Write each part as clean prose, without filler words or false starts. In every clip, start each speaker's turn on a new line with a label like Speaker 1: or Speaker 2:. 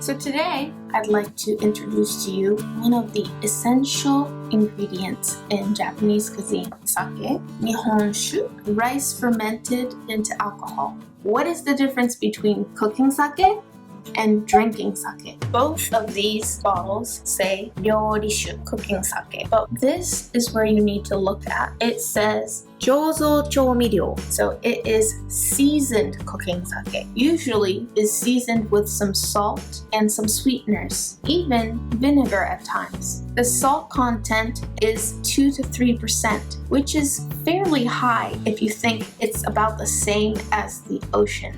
Speaker 1: So today, I'd like to introduce to you one of the essential ingredients in Japanese cuisine, sake, 日本酒, rice fermented into alcohol. What is the difference between cooking sake and drinking sake? Both of these bottles say 料理酒 cooking sake, but this is where you need to look at. It says 醸造調味料, so it is seasoned cooking sake. Usually is seasoned with some salt and some sweeteners, even vinegar at times. The salt content is 2 to 3%, which is fairly high if you think it's about the same as the ocean.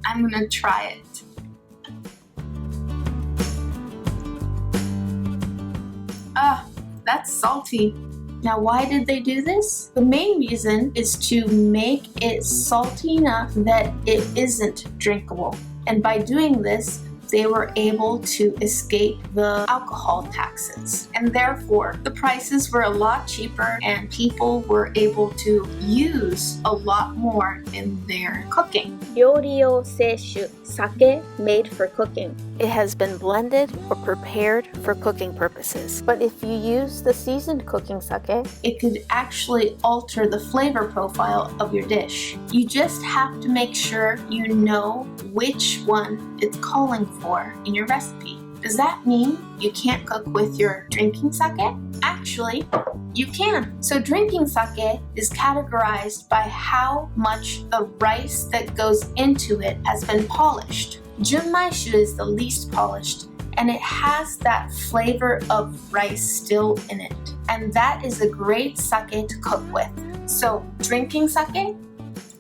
Speaker 1: I'm gonna try it. That's salty. Now, why did they do this? The main reason is to make it salty enough that it isn't drinkable. And by doing this, they were able to escape the alcohol taxes. And therefore, the prices were a lot cheaper and people were able to use a lot more in their cooking.
Speaker 2: 料理用清酒 sake made for cooking. It has been blended or prepared for cooking purposes. But if you use the seasoned cooking sake,
Speaker 1: it could actually alter the flavor profile of your dish. You just have to make sure you know which one it's calling for in your recipe. Does that mean you can't cook with your drinking sake? Actually, you can. So drinking sake is categorized by how much the rice that goes into it has been polished. Junmai is the least polished, and it has that flavor of rice still in it. And that is a great sake to cook with. So drinking sake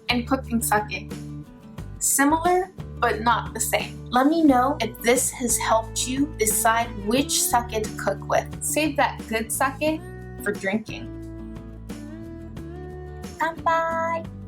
Speaker 1: and cooking sake, similar but not the same. Let me know if this has helped you decide which sake to cook with. Save that good sake for drinking. 乾杯!